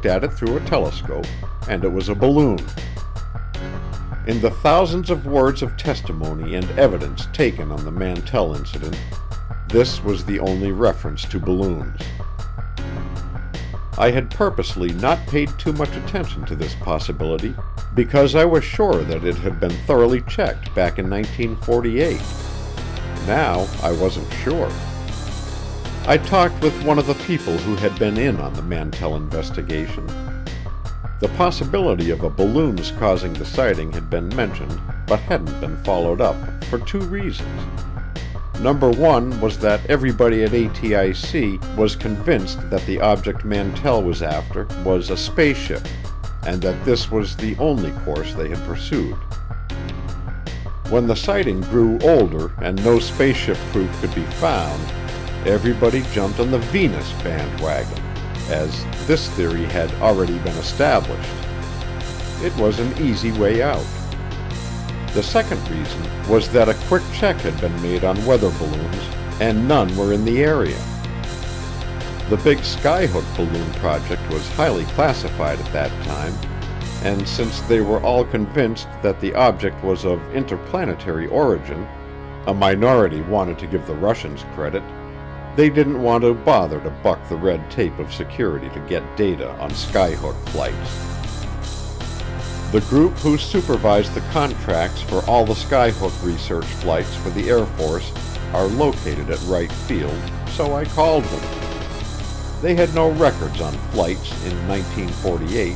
looked at it through a telescope, and it was a balloon. In the thousands of words of testimony and evidence taken on the Mantell incident, this was the only reference to balloons. I had purposely not paid too much attention to this possibility because I was sure that it had been thoroughly checked back in 1948. Now I wasn't sure. I talked with one of the people who had been in on the Mantell investigation. The possibility of a balloon's causing the sighting had been mentioned, but hadn't been followed up for two reasons. Number one was that everybody at ATIC was convinced that the object Mantell was after was a spaceship, and that this was the only course they had pursued. When the sighting grew older and no spaceship proof could be found, everybody jumped on the Venus bandwagon, as this theory had already been established. It was an easy way out. The second reason was that a quick check had been made on weather balloons, and none were in the area. The big Skyhook balloon project was highly classified at that time, and since they were all convinced that the object was of interplanetary origin, a minority wanted to give the Russians credit, they didn't want to bother to buck the red tape of security to get data on Skyhook flights. The group who supervised the contracts for all the Skyhook research flights for the Air Force are located at Wright Field, so I called them. They had no records on flights in 1948,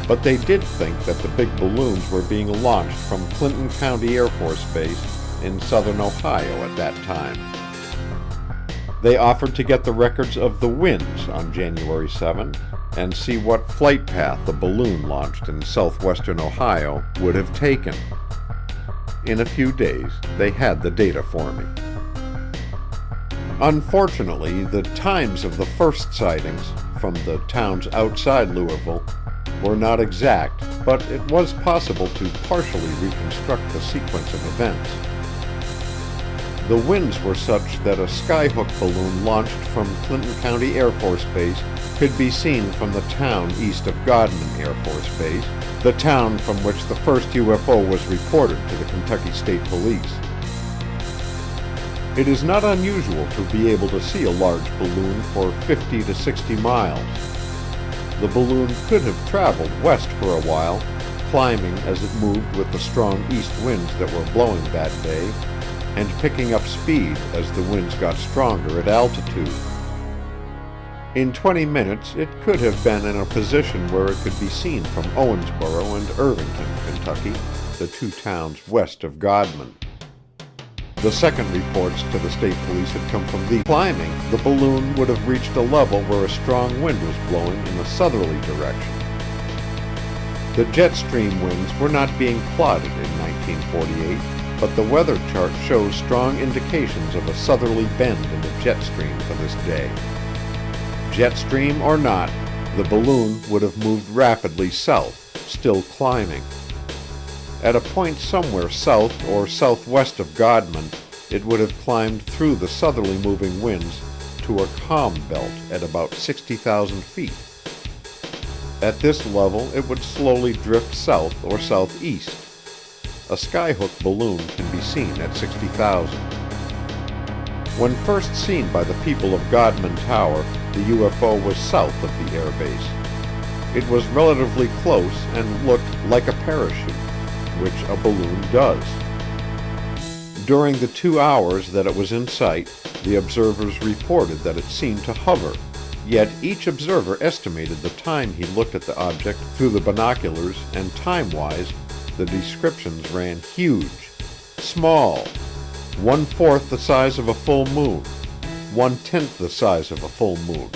but they did think that the big balloons were being launched from Clinton County Air Force Base in southern Ohio at that time. They offered to get the records of the winds on January 7 and see what flight path the balloon launched in southwestern Ohio would have taken. In a few days, they had the data for me. Unfortunately, the times of the first sightings from the towns outside Louisville were not exact, but it was possible to partially reconstruct the sequence of events. The winds were such that a Skyhook balloon launched from Clinton County Air Force Base could be seen from the town east of Godman Air Force Base, the town from which the first UFO was reported to the Kentucky State Police. It is not unusual to be able to see a large balloon for 50 to 60 miles. The balloon could have traveled west for a while, climbing as it moved with the strong east winds that were blowing that day, and picking up speed as the winds got stronger at altitude. In 20 minutes, it could have been in a position where it could be seen from Owensboro and Irvington, Kentucky, the two towns west of Godman. The second reports to the state police had come from the climbing. The balloon would have reached a level where a strong wind was blowing in a southerly direction. The jet stream winds were not being plotted in 1948, but the weather chart shows strong indications of a southerly bend in the jet stream for this day. Jet stream or not, the balloon would have moved rapidly south, still climbing. At a point somewhere south or southwest of Godman, it would have climbed through the southerly moving winds to a calm belt at about 60,000 feet. At this level, it would slowly drift south or southeast. A Skyhook balloon can be seen at 60,000. When first seen by the people of Godman Tower, the UFO was south of the airbase. It was relatively close and looked like a parachute, which a balloon does. During the 2 hours that it was in sight, the observers reported that it seemed to hover, yet each observer estimated the time he looked at the object through the binoculars, and time-wise, the descriptions ran huge, small, 1/4 the size of a full moon, 1/10 the size of a full moon.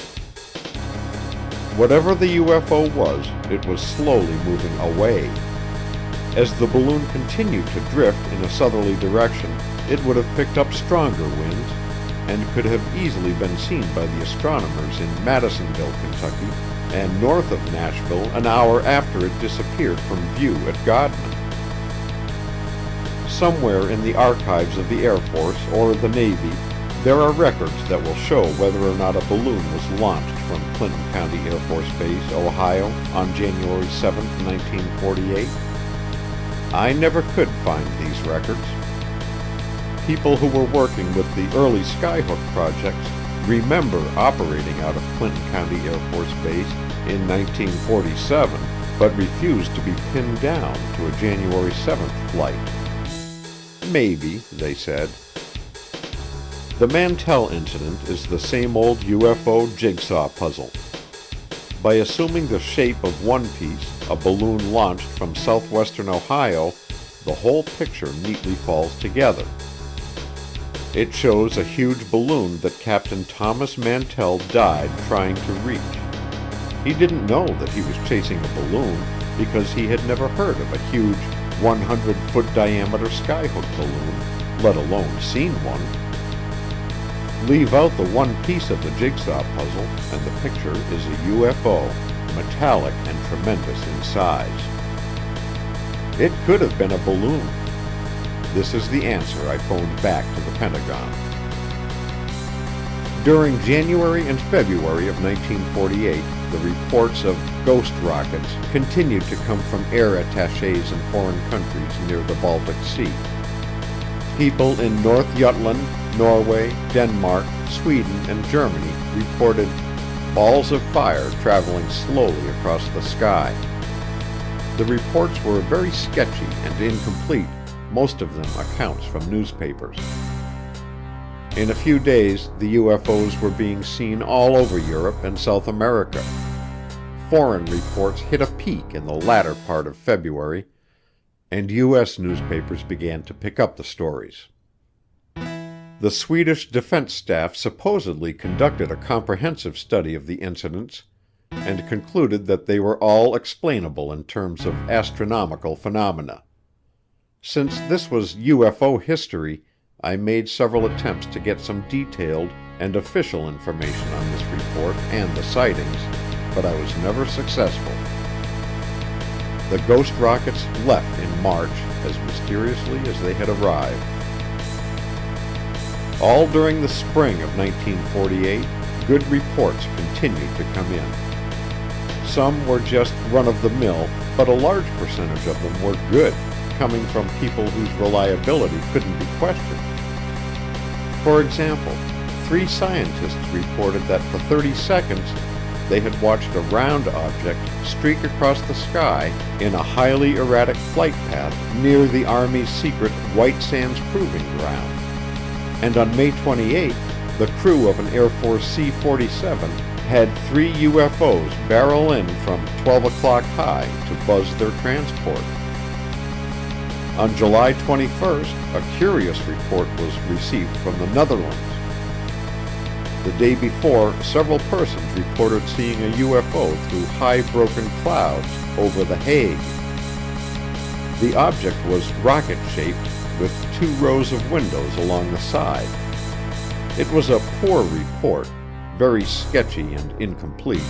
Whatever the UFO was, it was slowly moving away. As the balloon continued to drift in a southerly direction, it would have picked up stronger winds and could have easily been seen by the astronomers in Madisonville, Kentucky, and north of Nashville an hour after it disappeared from view at Godman. Somewhere in the archives of the Air Force or the Navy, There are records that will show whether or not a balloon was launched from Clinton County Air Force Base, Ohio, on January 7, 1948. I never could find these records. People who were working with the early Skyhook projects remember operating out of Clinton County Air Force Base in 1947, but refused to be pinned down to a January 7th flight. Maybe, they said. The Mantell incident is the same old UFO jigsaw puzzle. By assuming the shape of one piece, a balloon launched from southwestern Ohio, the whole picture neatly falls together. It shows a huge balloon that Captain Thomas Mantell died trying to reach. He didn't know that he was chasing a balloon because he had never heard of a huge 100-foot diameter skyhook balloon, let alone seen one. Leave out the one piece of the jigsaw puzzle and the picture is a UFO, metallic and tremendous in size. It could have been a balloon. This is the answer I phoned back to the Pentagon. During January and February of 1948, the reports of ghost rockets continued to come from air attaches in foreign countries near the Baltic Sea. People in North Jutland, Norway, Denmark, Sweden, and Germany reported balls of fire traveling slowly across the sky. The reports were very sketchy and incomplete, most of them accounts from newspapers. In a few days, the UFOs were being seen all over Europe and South America. Foreign reports hit a peak in the latter part of February, and U.S. newspapers began to pick up the stories. The Swedish defense staff supposedly conducted a comprehensive study of the incidents and concluded that they were all explainable in terms of astronomical phenomena. Since this was UFO history, I made several attempts to get some detailed and official information on this report and the sightings, but I was never successful. The ghost rockets left in March as mysteriously as they had arrived. All during the spring of 1948, good reports continued to come in. Some were just run-of-the-mill, but a large percentage of them were good, coming from people whose reliability couldn't be questioned. For example, 3 scientists reported that for 30 seconds they had watched a round object streak across the sky in a highly erratic flight path near the Army's secret White Sands Proving Ground. And on May 28th, the crew of an Air Force C-47 had 3 UFOs barrel in from 12 o'clock high to buzz their transport. On July 21st, a curious report was received from the Netherlands. The day before, several persons reported seeing a UFO through high broken clouds over The Hague. The object was rocket-shaped with 2 rows of windows along the side. It was a poor report, very sketchy and incomplete,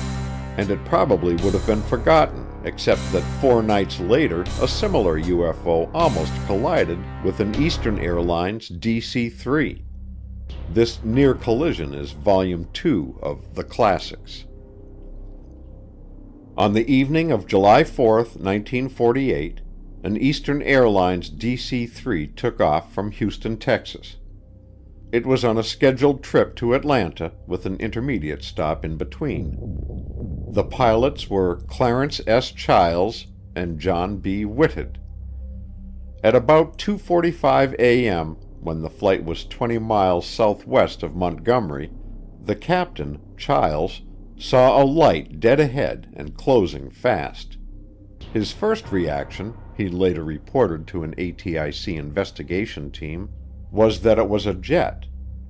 and it probably would have been forgotten, except that 4 nights later, a similar UFO almost collided with an Eastern Airlines DC-3. This near collision is Volume 2 of The Classics. On the evening of July 4th, 1948, an Eastern Airlines DC-3 took off from Houston, Texas. It was on a scheduled trip to Atlanta with an intermediate stop in between. The pilots were Clarence S. Childs and John B. Whitted. At about 2:45 a.m., when the flight was 20 miles southwest of Montgomery, the captain, Childs, saw a light dead ahead and closing fast. His first reaction, he later reported to an ATIC investigation team, was that it was a jet,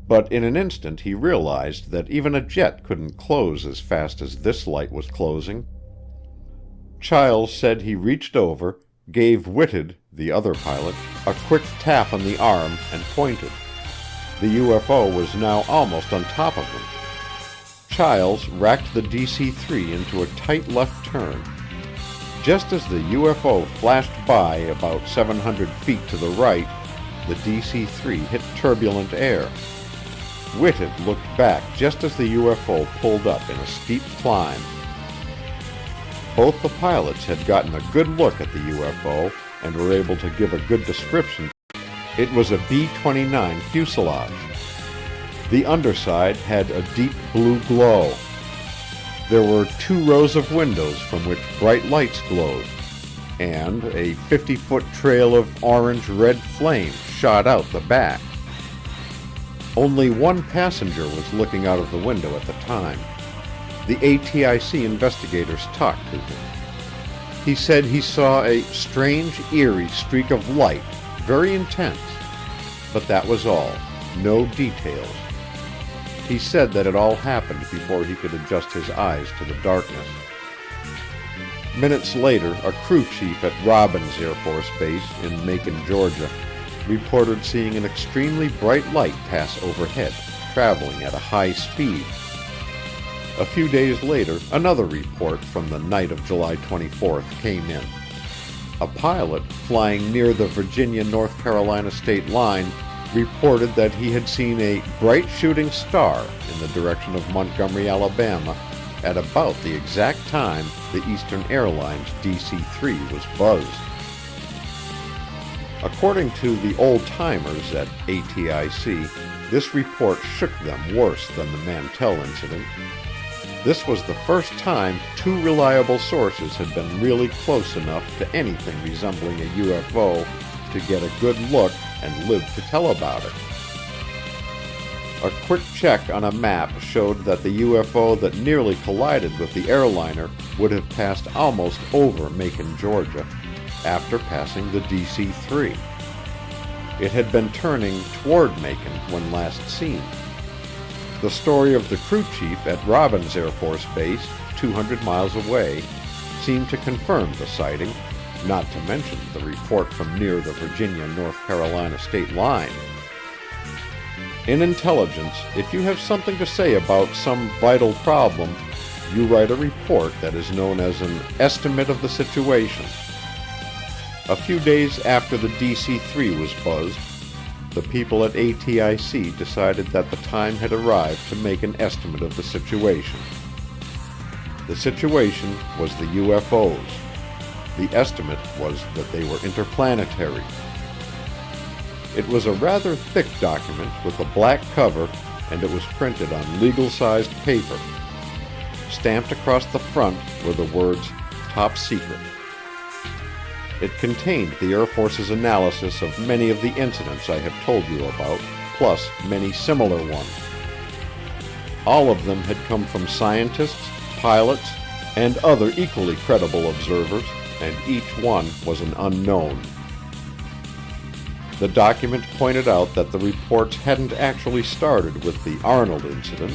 but in an instant he realized that even a jet couldn't close as fast as this light was closing. Childs said he reached over, gave Whitted, the other pilot, a quick tap on the arm and pointed. The UFO was now almost on top of him. Childs racked the DC-3 into a tight left turn. Just as the UFO flashed by about 700 feet to the right, the DC-3 hit turbulent air. Whitted looked back just as the UFO pulled up in a steep climb. Both the pilots had gotten a good look at the UFO and were able to give a good description. It was a B-29 fuselage. The underside had a deep blue glow. There were 2 rows of windows from which bright lights glowed, and a 50-foot trail of orange-red flame shot out the back. Only one passenger was looking out of the window at the time. The ATIC investigators talked to him. He said he saw a strange, eerie streak of light, very intense, but that was all, no details. He said that it all happened before he could adjust his eyes to the darkness. Minutes later, a crew chief at Robins Air Force Base in Macon, Georgia, reported seeing an extremely bright light pass overhead, traveling at a high speed. A few days later, another report from the night of July 24th came in. A pilot flying near the Virginia-North Carolina state line reported that he had seen a bright shooting star in the direction of Montgomery, Alabama, at about the exact time the Eastern Airlines DC-3 was buzzed. According to the old-timers at ATIC, this report shook them worse than the Mantell incident. This was the first time 2 reliable sources had been really close enough to anything resembling a UFO to get a good look and live to tell about it. A quick check on a map showed that the UFO that nearly collided with the airliner would have passed almost over Macon, Georgia, after passing the DC-3. It had been turning toward Macon when last seen. The story of the crew chief at Robins Air Force Base, 200 miles away, seemed to confirm the sighting, not to mention the report from near the Virginia-North Carolina state line. In intelligence, if you have something to say about some vital problem, you write a report that is known as an estimate of the situation. A few days after the DC-3 was buzzed, the people at ATIC decided that the time had arrived to make an estimate of the situation. The situation was the UFOs. The estimate was that they were interplanetary. It was a rather thick document with a black cover, and it was printed on legal-sized paper. Stamped across the front were the words, "Top Secret." It contained the Air Force's analysis of many of the incidents I have told you about, plus many similar ones. All of them had come from scientists, pilots, and other equally credible observers, and each one was an unknown. The document pointed out that the reports hadn't actually started with the Arnold incident.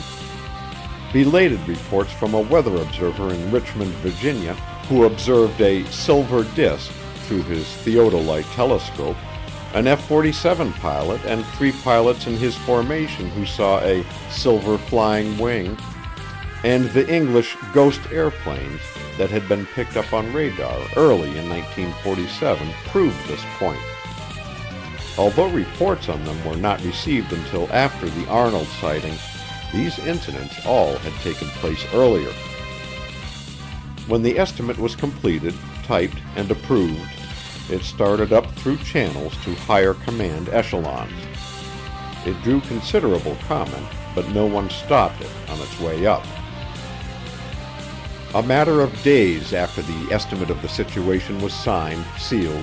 Belated reports from a weather observer in Richmond, Virginia, who observed a silver disk through his theodolite telescope, an F-47 pilot, and 3 pilots in his formation who saw a silver flying wing, and the English ghost airplanes that had been picked up on radar early in 1947 proved this point. Although reports on them were not received until after the Arnold sighting, these incidents all had taken place earlier. When the estimate was completed, typed, and approved, it started up through channels to higher command echelons. It drew considerable comment, but no one stopped it on its way up. A matter of days after the estimate of the situation was signed, sealed,